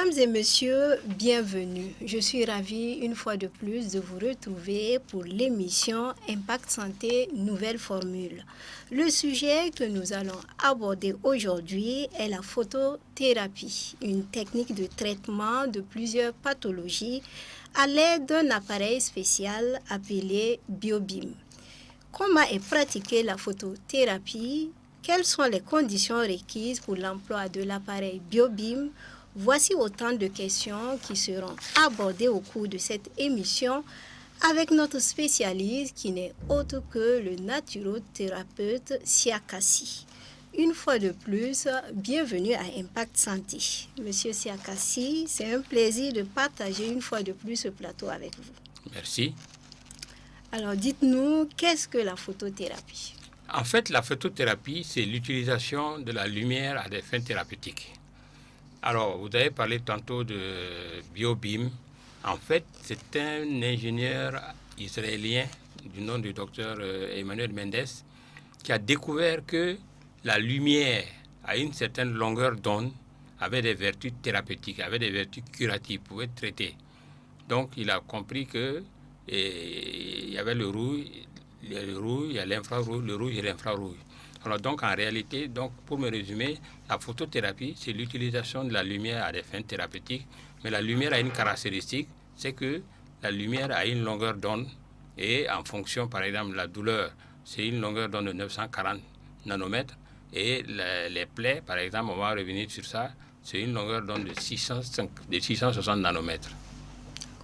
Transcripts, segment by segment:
Mesdames et messieurs, bienvenue. Je suis ravie une fois de plus de vous retrouver pour l'émission Impact Santé Nouvelle Formule. Le sujet que nous allons aborder aujourd'hui est la photothérapie, une technique de traitement de plusieurs pathologies à l'aide d'un appareil spécial appelé BioBeam. Comment est pratiquée la photothérapie? Quelles sont les conditions requises pour l'emploi de l'appareil BioBeam? Voici autant de questions qui seront abordées au cours de cette émission avec notre spécialiste qui n'est autre que le naturothérapeute Siakassi. Une fois de plus, bienvenue à Impact Santé. Monsieur Siakassi, c'est un plaisir de partager une fois de plus ce plateau avec vous. Merci. Alors dites-nous, qu'est-ce que la photothérapie? En fait, la photothérapie, c'est l'utilisation de la lumière à des fins thérapeutiques. Alors, vous avez parlé tantôt de BioBeam. En fait, c'est un ingénieur israélien du nom du docteur Emmanuel Mendes qui a découvert que la lumière à une certaine longueur d'onde avait des vertus thérapeutiques, avait des vertus curatives, pouvait traiter. Donc, il a compris que il y avait le rouge, il y a l'infrarouge, le rouge et l'infrarouge. Alors donc en réalité, donc pour me résumer, la photothérapie, c'est l'utilisation de la lumière à des fins thérapeutiques, mais la lumière a une caractéristique, c'est que la lumière a une longueur d'onde et en fonction, par exemple, de la douleur, c'est une longueur d'onde de 940 nanomètres et les plaies, par exemple, on va revenir sur ça, c'est une longueur d'onde de 660 nanomètres.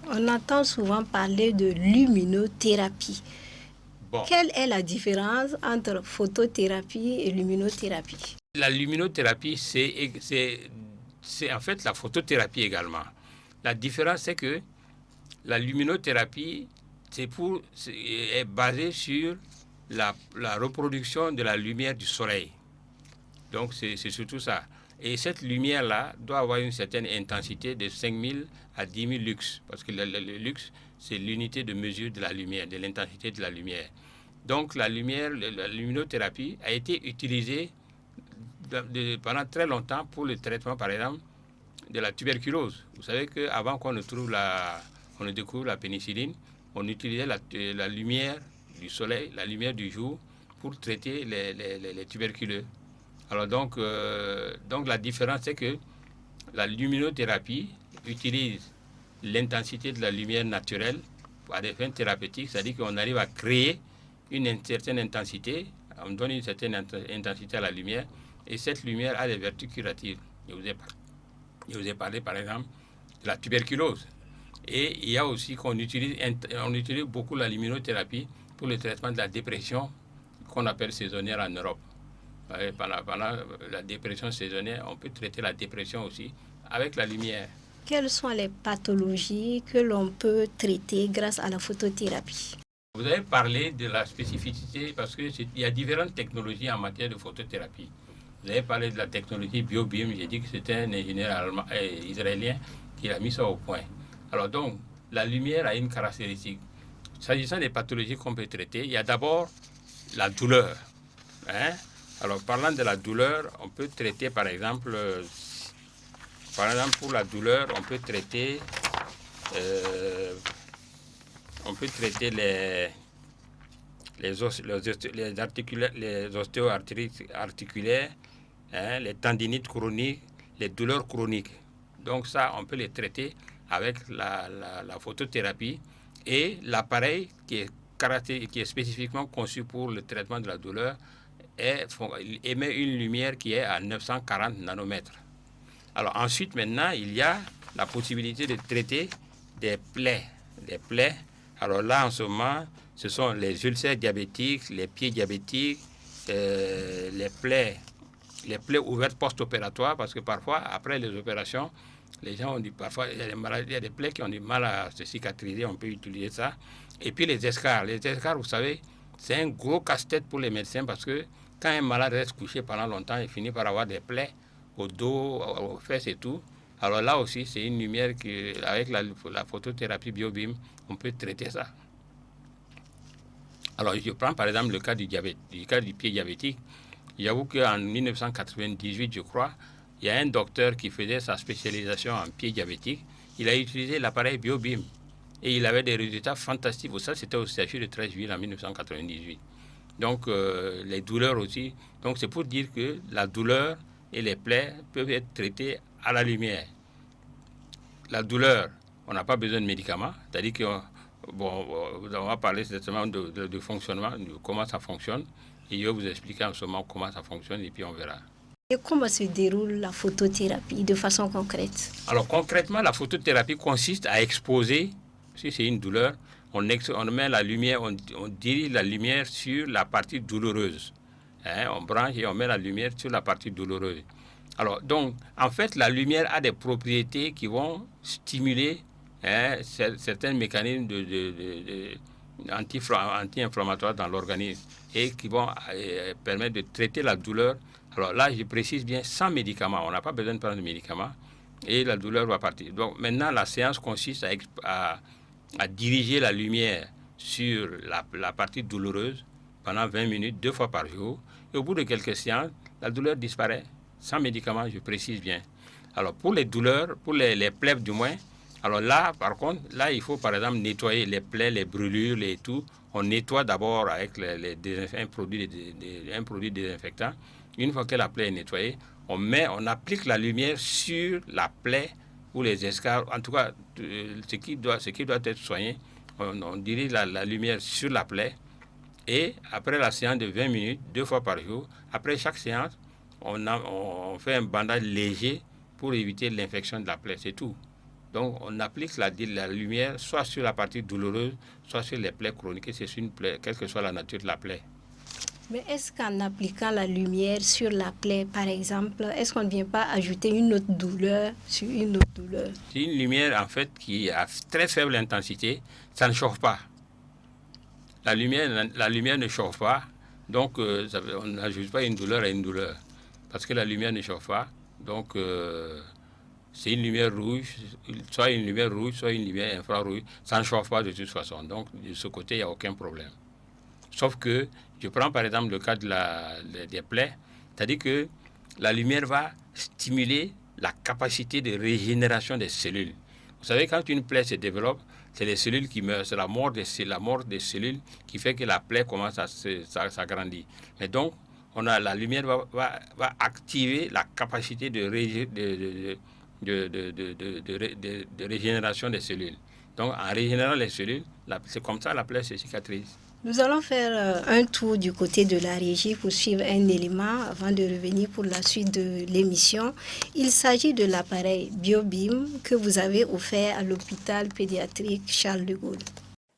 On entend souvent parler de luminothérapie. Bon. Quelle est la différence entre photothérapie et luminothérapie? La luminothérapie, c'est en fait la photothérapie également. La différence, c'est que la luminothérapie est basée sur la reproduction de la lumière du soleil. Donc, c'est surtout ça. Et cette lumière-là doit avoir une certaine intensité de 5000 à 10 000 lux, parce que le lux, c'est l'unité de mesure de la lumière, de l'intensité de la lumière. Donc la luminothérapie a été utilisée pendant très longtemps pour le traitement, par exemple, de la tuberculose. Vous savez qu'avant qu'on ne découvre la pénicilline, on utilisait la lumière du soleil, la lumière du jour pour traiter les tuberculeux. Alors donc la différence, c'est que la luminothérapie utilise l'intensité de la lumière naturelle à des fins thérapeutiques, c'est-à-dire qu'on arrive à créer une certaine intensité, on donne une certaine intensité à la lumière, et cette lumière a des vertus curatives. Je vous ai parlé, par exemple, de la tuberculose. Et il y a aussi qu'on utilise beaucoup la luminothérapie pour le traitement de la dépression qu'on appelle saisonnière en Europe. Pendant la dépression saisonnière, on peut traiter la dépression aussi avec la lumière. Quelles sont les pathologies que l'on peut traiter grâce à la photothérapie? Vous avez parlé de la spécificité parce qu'il y a différentes technologies en matière de photothérapie. Vous avez parlé de la technologie BioBeam, j'ai dit que c'était un ingénieur israélien qui a mis ça au point. Alors donc, la lumière a une caractéristique. S'agissant des pathologies qu'on peut traiter, il y a d'abord la douleur. Alors parlant de la douleur, on peut traiter par exemple pour la douleur, on peut traiter les ostéoarthrites articulaires, les tendinites chroniques, les douleurs chroniques. Donc ça, on peut les traiter avec la photothérapie et l'appareil qui est spécifiquement conçu pour le traitement de la douleur émet une lumière qui est à 940 nanomètres. Alors ensuite, maintenant, il y a la possibilité de traiter des plaies. Alors là, en ce moment, ce sont les ulcères diabétiques, les pieds diabétiques, les plaies ouvertes post-opératoires, parce que parfois, après les opérations, les gens ont parfois, il y a des plaies qui ont du mal à se cicatriser, on peut utiliser ça. Et puis les escarres. Les escarres, vous savez, c'est un gros casse-tête pour les médecins, parce que quand un malade reste couché pendant longtemps, il finit par avoir des plaies au dos, aux fesses et tout. Alors là aussi, c'est une lumière qui, avec la photothérapie BioBeam, on peut traiter ça. Alors je prends par exemple le cas du diabète, du cas du pied diabétique. J'avoue qu'en 1998, je crois, il y a un docteur qui faisait sa spécialisation en pied diabétique. Il a utilisé l'appareil BioBim et il avait des résultats fantastiques. Ça, c'était au CHU de 13 juillet en 1998. Donc, les douleurs aussi. Donc, c'est pour dire que la douleur et les plaies peuvent être traitées à la lumière. La douleur, on n'a pas besoin de médicaments. C'est-à-dire que, on va parler certainement de fonctionnement, de comment ça fonctionne. Et je vais vous expliquer en ce moment comment ça fonctionne et puis on verra. Et comment se déroule la photothérapie de façon concrète? Alors concrètement, la photothérapie consiste à exposer, si c'est une douleur, on met la lumière, on dirige la lumière sur la partie douloureuse. On branche et on met la lumière sur la partie douloureuse. Alors donc, en fait, la lumière a des propriétés qui vont stimuler certains mécanismes anti-inflammatoires dans l'organisme et qui vont permettre de traiter la douleur. Alors là, je précise bien, sans médicaments. On n'a pas besoin de prendre de médicaments et la douleur va partir. Donc maintenant, la séance consiste à diriger la lumière sur la partie douloureuse pendant 20 minutes, 2 fois par jour. Et au bout de quelques séances, la douleur disparaît. Sans médicaments, je précise bien. Alors pour les douleurs, pour les plaies du moins, alors là, par contre, là, il faut par exemple nettoyer les plaies, les brûlures, les tout. On nettoie d'abord avec un produit désinfectant. Une fois que la plaie est nettoyée, on applique la lumière sur la plaie ou les escarres. En tout cas, ce qui doit être soigné, on dirige la lumière sur la plaie. Et après la séance de 20 minutes, 2 fois par jour, après chaque séance, on fait un bandage léger pour éviter l'infection de la plaie. C'est tout. Donc, on applique la lumière soit sur la partie douloureuse, soit sur les plaies chroniques, et c'est sur une plaie, quelle que soit la nature de la plaie. Mais est-ce qu'en appliquant la lumière sur la plaie, par exemple, est-ce qu'on ne vient pas ajouter une autre douleur sur une autre douleur? C'est une lumière, en fait, qui a très faible intensité. Ça ne chauffe pas. La lumière ne chauffe pas. Donc, on n'ajoute pas une douleur à une douleur. Parce que la lumière ne chauffe pas. Donc, c'est une lumière rouge, soit une lumière rouge, soit une lumière infrarouge. Ça ne chauffe pas de toute façon. Donc, de ce côté, il n'y a aucun problème. Sauf que, je prends par exemple le cas des plaies, c'est-à-dire que la lumière va stimuler la capacité de régénération des cellules. Vous savez, quand une plaie se développe, c'est les cellules qui meurent, c'est la mort des cellules qui fait que la plaie commence à s'agrandir. Mais donc, la lumière va activer la capacité de régénération des cellules. Donc, en régénérant les cellules, c'est comme ça la plaie se cicatrise. Nous allons faire un tour du côté de la régie pour suivre un élément avant de revenir pour la suite de l'émission. Il s'agit de l'appareil BioBim que vous avez offert à l'hôpital pédiatrique Charles de Gaulle.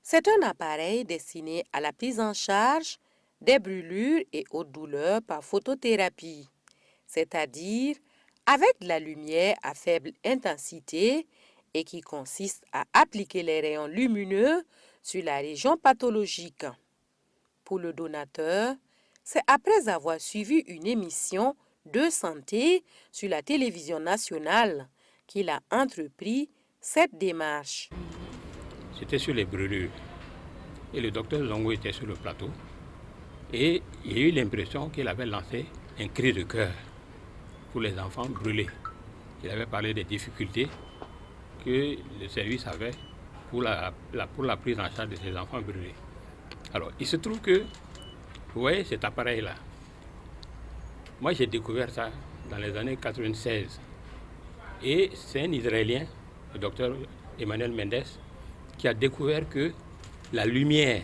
C'est un appareil destiné à la prise en charge des brûlures et autres douleurs par photothérapie, c'est-à-dire avec de la lumière à faible intensité et qui consiste à appliquer les rayons lumineux sur la région pathologique. Pour le donateur, c'est après avoir suivi une émission de santé sur la télévision nationale qu'il a entrepris cette démarche. C'était sur les brûlures. Et le docteur Zongo était sur le plateau. Et j'ai eu l'impression qu'il avait lancé un cri de cœur pour les enfants brûlés. Il avait parlé des difficultés que le service avait pour la prise en charge de ces enfants brûlés. Alors, il se trouve que, vous voyez cet appareil-là, moi j'ai découvert ça dans les années 96. Et c'est un Israélien, le docteur Emmanuel Mendes, qui a découvert que la lumière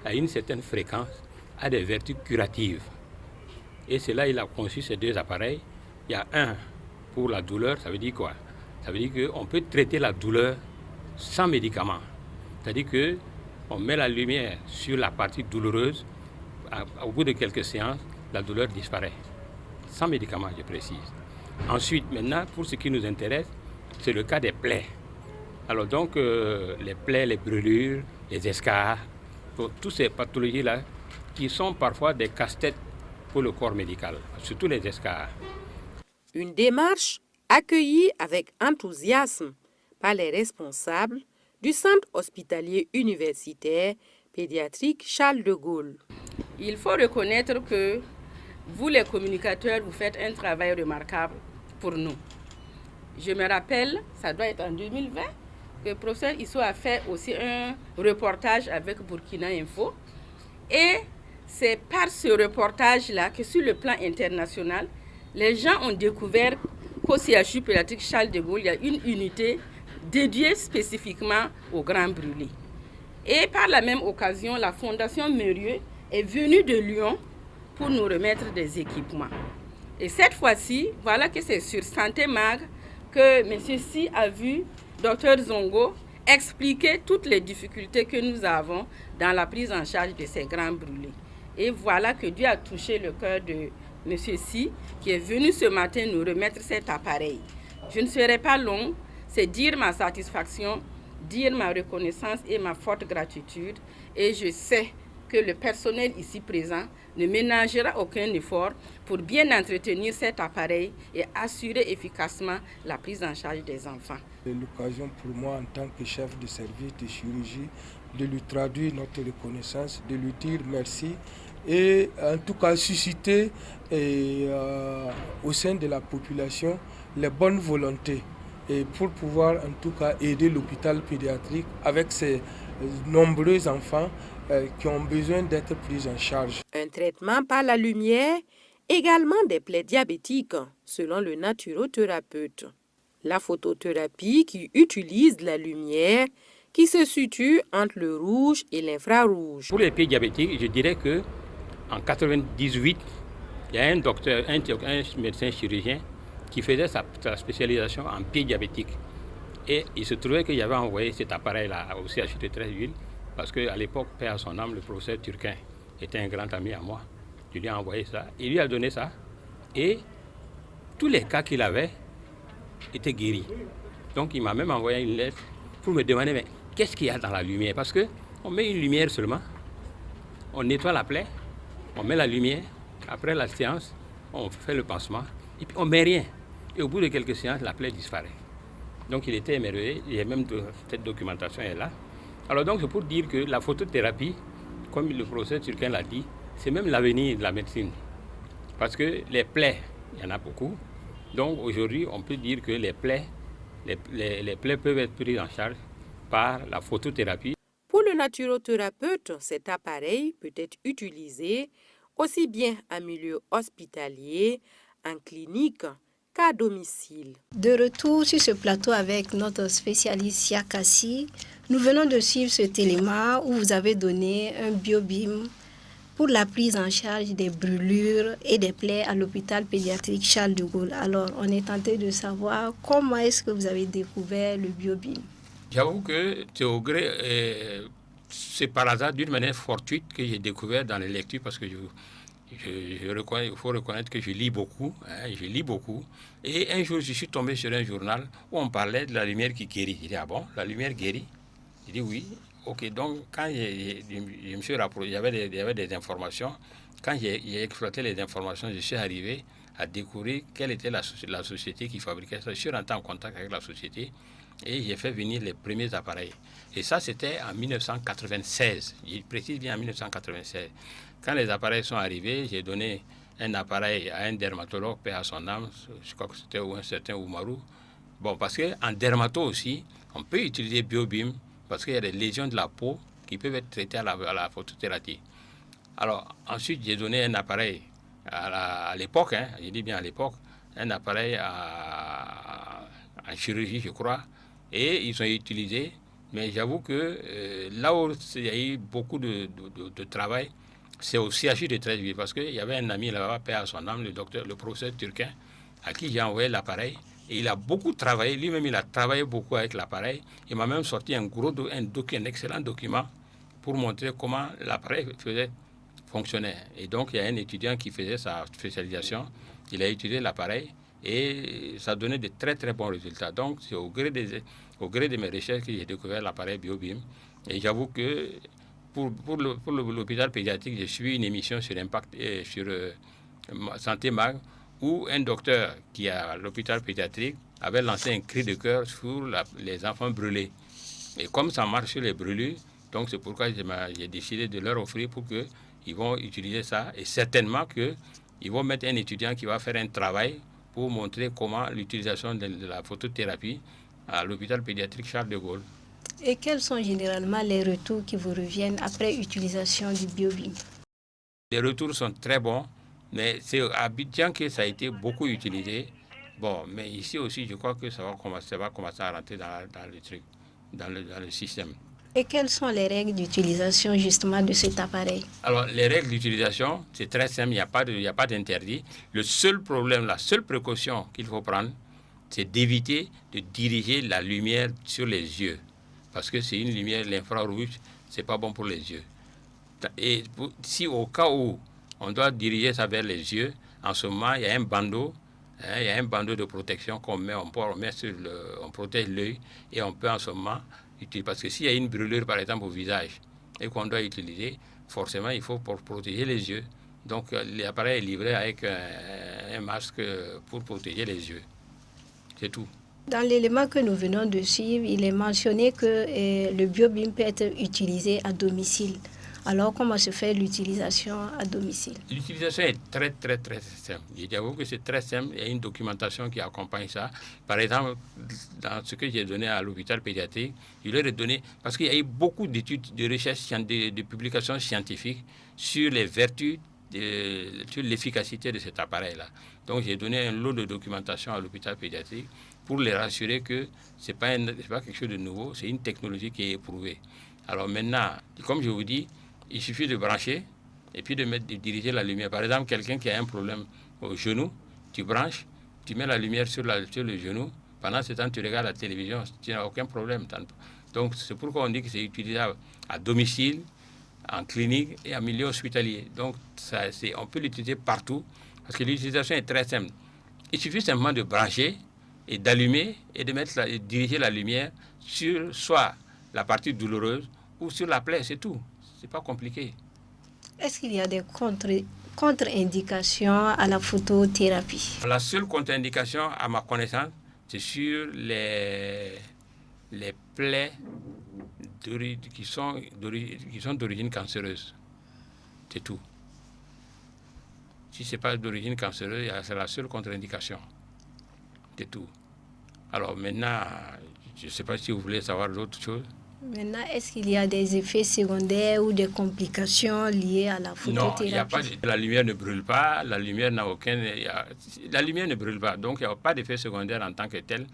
à une certaine fréquence a des vertus curatives. Et c'est là qu'il a conçu ces deux appareils. Il y a un pour la douleur, ça veut dire quoi? Ça veut dire qu'on peut traiter la douleur sans médicaments. C'est-à-dire qu'on met la lumière sur la partie douloureuse. Au bout de quelques séances, la douleur disparaît. Sans médicaments, je précise. Ensuite, maintenant, pour ce qui nous intéresse, c'est le cas des plaies. Alors donc, les plaies, les brûlures, les escarres, pour toutes ces pathologies-là, qui sont parfois des casse-têtes pour le corps médical, surtout les escarres. Une démarche accueillie avec enthousiasme par les responsables du Centre hospitalier universitaire pédiatrique Charles de Gaulle. Il faut reconnaître que vous, les communicateurs, vous faites un travail remarquable pour nous. Je me rappelle, ça doit être en 2020, que le professeur Issou a fait aussi un reportage avec Burkina Info. Et c'est par ce reportage-là que sur le plan international, les gens ont découvert qu'au CHU pédiatrique Charles de Gaulle, il y a une unité dédiée spécifiquement aux grands brûlés. Et par la même occasion, la Fondation Mérieux est venue de Lyon pour nous remettre des équipements. Et cette fois-ci, voilà que c'est sur Santé Mag que M. Si a vu Dr Zongo expliquer toutes les difficultés que nous avons dans la prise en charge de ces grands brûlés. Et voilà que Dieu a touché le cœur de M. Si, qui est venu ce matin nous remettre cet appareil. Je ne serai pas long, c'est dire ma satisfaction, dire ma reconnaissance et ma forte gratitude. Et je sais que le personnel ici présent ne ménagera aucun effort pour bien entretenir cet appareil et assurer efficacement la prise en charge des enfants. C'est l'occasion pour moi en tant que chef de service de chirurgie de lui traduire notre reconnaissance, de lui dire merci et en tout cas susciter au sein de la population les bonnes volontés et pour pouvoir en tout cas aider l'hôpital pédiatrique avec ses nombreux enfants qui ont besoin d'être pris en charge. Un traitement par la lumière, également des plaies diabétiques, selon le naturothérapeute. La photothérapie qui utilise la lumière qui se situe entre le rouge et l'infrarouge. Pour les plaies diabétiques, je dirais que en 98, il y a un docteur, un médecin chirurgien qui faisait sa spécialisation en plaies diabétiques. Et il se trouvait qu'il avait envoyé cet appareil-là au CHU de Treichville parce qu'à l'époque, père à son âme, le professeur Turquin était un grand ami à moi. Je lui ai envoyé ça, il lui a donné ça et tous les cas qu'il avait étaient guéris. Donc il m'a même envoyé une lettre pour me demander mais qu'est-ce qu'il y a dans la lumière? Parce qu'on met une lumière seulement, on nettoie la plaie, on met la lumière, après la séance, on fait le pansement et puis on ne met rien. Et au bout de quelques séances, la plaie disparaît. Donc il était émerveillé, et même cette documentation est là. Alors donc c'est pour dire que la photothérapie, comme le professeur Turquin l'a dit, c'est même l'avenir de la médecine. Parce que les plaies, il y en a beaucoup. Donc aujourd'hui, on peut dire que les plaies peuvent être prises en charge par la photothérapie. Pour le naturothérapeute, cet appareil peut être utilisé aussi bien en milieu hospitalier, en clinique, qu'à domicile. De retour sur ce plateau avec notre spécialiste Yakassi, nous venons de suivre ce téléma où vous avez donné un biobim pour la prise en charge des brûlures et des plaies à l'hôpital pédiatrique Charles de Gaulle. Alors, on est tenté de savoir comment est-ce que vous avez découvert le biobim. J'avoue que c'est par hasard, d'une manière fortuite, que j'ai découvert dans les lectures parce que il faut reconnaître que je lis beaucoup. Et un jour, je suis tombé sur un journal où on parlait de la lumière qui guérit. Il dit, ah bon, la lumière guérit? Il dit, oui. Ok, donc quand je me suis rapproché, il y avait des informations. Quand j'ai exploité les informations, je suis arrivé à découvrir quelle était la société qui fabriquait ça. Je suis rentré en contact avec la société et j'ai fait venir les premiers appareils. Et ça, c'était en 1996. Je précise bien en 1996. Quand les appareils sont arrivés, j'ai donné un appareil à un dermatologue, paix à son âme, je crois que c'était un certain Oumarou. Bon, parce qu'en dermato aussi, on peut utiliser biobim parce qu'il y a des lésions de la peau qui peuvent être traitées à la photothérapie. Alors, ensuite, j'ai donné un appareil à l'époque, je dis bien à l'époque, un appareil en chirurgie, je crois, et ils ont utilisé. Mais j'avoue que là où il y a eu beaucoup de travail, c'est au CHU de Treichville, parce qu'il y avait un ami là-bas, paix à son âme, le professeur Turquin, à qui j'ai envoyé l'appareil. Et il a beaucoup travaillé, lui-même il a travaillé beaucoup avec l'appareil. Il m'a même sorti un excellent document pour montrer comment l'appareil fonctionnait. Et donc il y a un étudiant qui faisait sa spécialisation, il a utilisé l'appareil et ça donnait de très très bons résultats. Donc c'est au gré de mes recherches que j'ai découvert l'appareil BioBim. Et j'avoue que pour l'hôpital pédiatrique, j'ai suivi une émission sur l'impact sur Santé Mag, où un docteur qui est à l'hôpital pédiatrique avait lancé un cri de cœur sur les enfants brûlés. Et comme ça marche sur les brûlures, donc c'est pourquoi j'ai décidé de leur offrir pour qu'ils vont utiliser ça. Et certainement qu'ils vont mettre un étudiant qui va faire un travail pour montrer comment l'utilisation de la photothérapie à l'hôpital pédiatrique Charles de Gaulle. Et quels sont généralement les retours qui vous reviennent après utilisation du BioBim? Les retours sont très bons, mais c'est à Abidjan que ça a été beaucoup utilisé. Bon, mais ici aussi, je crois que ça va commencer à rentrer dans le truc, dans le système. Et quelles sont les règles d'utilisation justement de cet appareil? Alors, les règles d'utilisation, c'est très simple, il n'y a pas d'interdit. Le seul problème, la seule précaution qu'il faut prendre, c'est d'éviter de diriger la lumière sur les yeux. Parce que c'est une lumière, l'infrarouge, ce n'est pas bon pour les yeux. Et si au cas où on doit diriger ça vers les yeux, en ce moment, il y a un bandeau, il y a un bandeau de protection qu'on met, on protège l'œil et on peut en ce moment utiliser. Parce que s'il y a une brûlure, par exemple, au visage et qu'on doit utiliser, forcément, il faut pour protéger les yeux. Donc, l'appareil est livré avec un masque pour protéger les yeux. C'est tout. Dans l'élément que nous venons de suivre, il est mentionné que le BioBim peut être utilisé à domicile. Alors, comment se fait l'utilisation à domicile? L'utilisation est très, très, très simple. Je t'avoue que c'est très simple. Il y a une documentation qui accompagne ça. Par exemple, dans ce que j'ai donné à l'hôpital pédiatrique, je leur ai donné, parce qu'il y a eu beaucoup d'études, de recherches, de publications scientifiques sur les vertus, sur l'efficacité de cet appareil-là. Donc, j'ai donné un lot de documentation à l'hôpital pédiatrique pour les rassurer que ce n'est pas quelque chose de nouveau, c'est une technologie qui est éprouvée. Alors maintenant, comme je vous dis, il suffit de brancher et puis de diriger la lumière. Par exemple, quelqu'un qui a un problème au genou, tu branches, tu mets la lumière sur le genou. Pendant ce temps, tu regardes la télévision, tu n'as aucun problème. Donc, c'est pourquoi on dit que c'est utilisable à domicile, en clinique et en milieu hospitalier. Donc, on peut l'utiliser partout parce que l'utilisation est très simple. Il suffit simplement de brancher et d'allumer et de diriger la lumière sur soit la partie douloureuse ou sur la plaie, c'est tout. C'est pas compliqué. Est-ce qu'il y a des contre-indications à la photothérapie? La seule contre-indication, à ma connaissance, c'est sur les plaies qui sont d'origine cancéreuse. C'est tout. Si ce n'est pas d'origine cancéreuse, c'est la seule contre-indication. C'est tout. Alors maintenant, je ne sais pas si vous voulez savoir d'autres choses. Maintenant, est-ce qu'il y a des effets secondaires ou des complications liées à la photothérapie? Non, il n'y a pas. La lumière ne brûle pas, la lumière n'a aucun. La lumière ne brûle pas, donc il n'y a pas d'effet secondaire en tant que tel.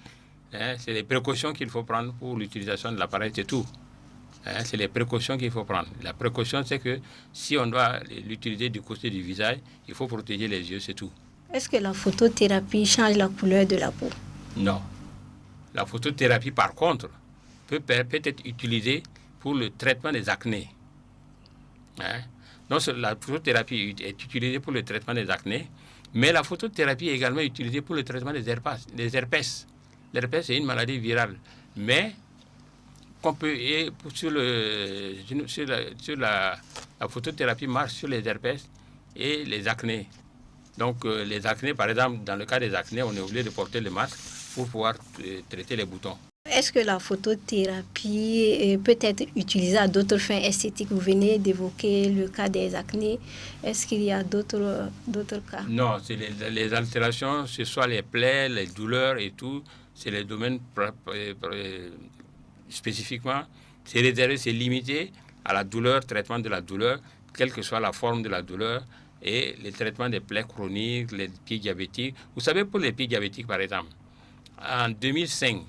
C'est les précautions qu'il faut prendre pour l'utilisation de l'appareil, c'est tout. C'est les précautions qu'il faut prendre. La précaution, c'est que si on doit l'utiliser du côté du visage, il faut protéger les yeux, c'est tout. Est-ce que la photothérapie change la couleur de la peau? Non. La photothérapie, par contre, peut être utilisée pour le traitement des acnés. Non, la photothérapie est utilisée pour le traitement des acnés, mais la photothérapie est également utilisée pour le traitement des herpès. L'herpès, c'est une maladie virale. Mais, la photothérapie marche sur les herpès et les acnés. Donc, les acnés, par exemple, dans le cas des acnés, on est obligé de porter le masque pour pouvoir traiter les boutons. Est-ce que la photothérapie peut être utilisée à d'autres fins esthétiques? Vous venez d'évoquer le cas des acnés. Est-ce qu'il y a d'autres cas? Non, c'est les altérations, ce soit les plaies, les douleurs et tout, c'est les domaines spécifiquement. C'est réservé, c'est limité à la douleur, traitement de la douleur, quelle que soit la forme de la douleur, et les traitements des plaies chroniques, les pieds diabétiques. Vous savez, pour les pieds diabétiques, par exemple, en 2005,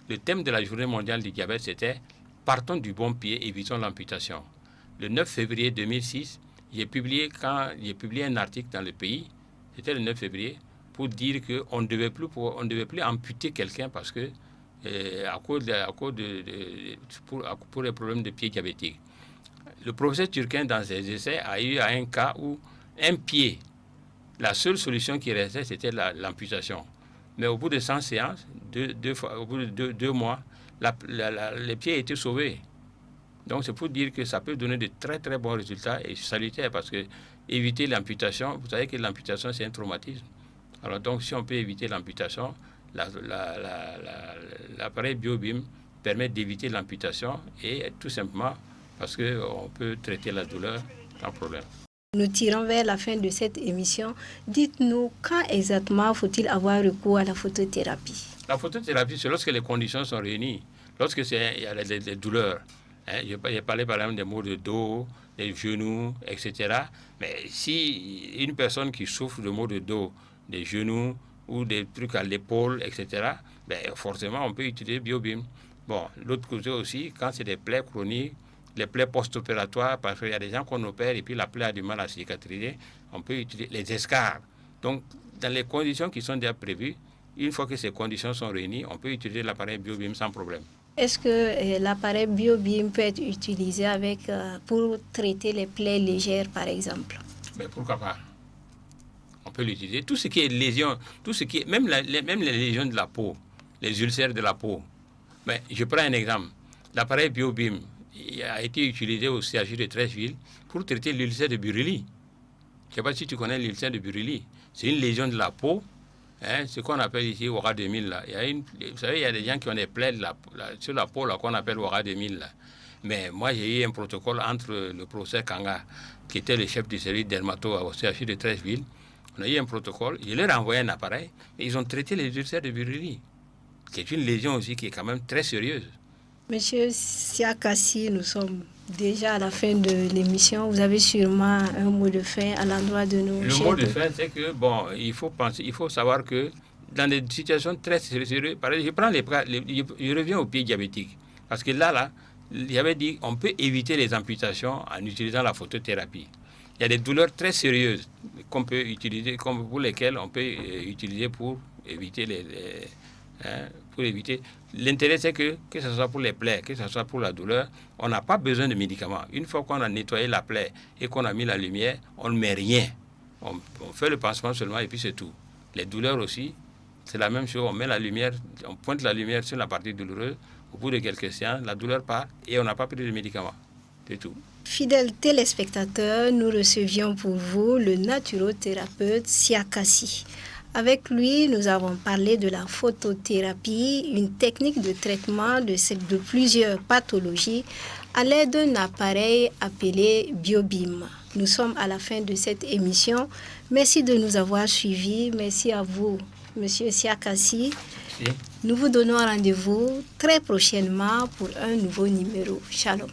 le thème de la journée mondiale du diabète, c'était « Partons du bon pied, évitons l'amputation ». Le 9 février 2006, j'ai publié un article dans Le Pays, c'était le 9 février, pour dire qu'on ne devait plus amputer quelqu'un parce que pour les problèmes de pieds diabétiques. Le professeur Turquin, dans ses essais, a eu un cas où un pied, la seule solution qui restait, c'était l'amputation. Mais au bout de 100 séances, au bout de deux mois, les pieds étaient sauvés. Donc c'est pour dire que ça peut donner de très très bons résultats et salutaires parce que éviter l'amputation, vous savez que l'amputation c'est un traumatisme. Alors donc si on peut éviter l'amputation, l'appareil BioBim permet d'éviter l'amputation et tout simplement parce qu'on peut traiter la douleur sans problème. Nous tirons vers la fin de cette émission. Dites-nous quand exactement faut-il avoir recours à la photothérapie? La photothérapie, c'est lorsque les conditions sont réunies, lorsque il y a des douleurs. J'ai parlé par exemple des maux de dos, des genoux, etc. Mais si une personne qui souffre de maux de dos, des genoux ou des trucs à l'épaule, etc., forcément on peut utiliser Biobim. Bon, l'autre côté aussi, quand c'est des plaies chroniques, les plaies post-opératoires, parce qu'il y a des gens qu'on opère et puis la plaie a du mal à cicatriser, on peut utiliser les escarres. Donc, dans les conditions qui sont déjà prévues, une fois que ces conditions sont réunies, on peut utiliser l'appareil Biobim sans problème. Est-ce que l'appareil Biobim peut être utilisé pour traiter les plaies légères, par exemple? Mais pourquoi pas? On peut l'utiliser. Tout ce qui est lésion, même les lésions de la peau, les ulcères de la peau. Mais je prends un exemple. L'appareil Biobim a été utilisé au CHU de Treichville pour traiter l'ulcère de Buruli. Je ne sais pas si tu connais l'ulcère de Buruli. C'est une lésion de la peau, ce qu'on appelle ici Wara 2000. Là. Vous savez, il y a des gens qui ont des plaies sur la peau qu'on appelle Wara 2000. Là. Mais moi, j'ai eu un protocole entre le professeur Kanga, qui était le chef du service dermato au CHU de Treichville. On a eu un protocole, je leur ai envoyé un appareil, et ils ont traité les ulcères de Buruli. C'est une lésion aussi qui est quand même très sérieuse. Monsieur Siakassi, nous sommes déjà à la fin de l'émission. Vous avez sûrement un mot de fin à l'endroit de nos Le mot de fin, c'est que, il faut savoir que dans des situations très sérieuses, par exemple, je reviens au pied diabétique. Parce que là, j'avais dit qu'on peut éviter les amputations en utilisant la photothérapie. Il y a des douleurs très sérieuses qu'on peut utiliser, pour lesquelles on peut utiliser pour éviter L'intérêt, c'est que ce soit pour les plaies, que ce soit pour la douleur, on n'a pas besoin de médicaments. Une fois qu'on a nettoyé la plaie et qu'on a mis la lumière, on ne met rien. On fait le pansement seulement et puis c'est tout. Les douleurs aussi, c'est la même chose. On met la lumière, on pointe la lumière sur la partie douloureuse. Au bout de quelques séances, la douleur part et on n'a pas pris de médicaments. C'est tout. Fidèles téléspectateurs, nous recevions pour vous le naturothérapeute Siakassi. Avec lui, nous avons parlé de la photothérapie, une technique de traitement de plusieurs pathologies à l'aide d'un appareil appelé Biobim. Nous sommes à la fin de cette émission. Merci de nous avoir suivis. Merci à vous, Monsieur Siakassi. Nous vous donnons rendez-vous très prochainement pour un nouveau numéro. Shalom.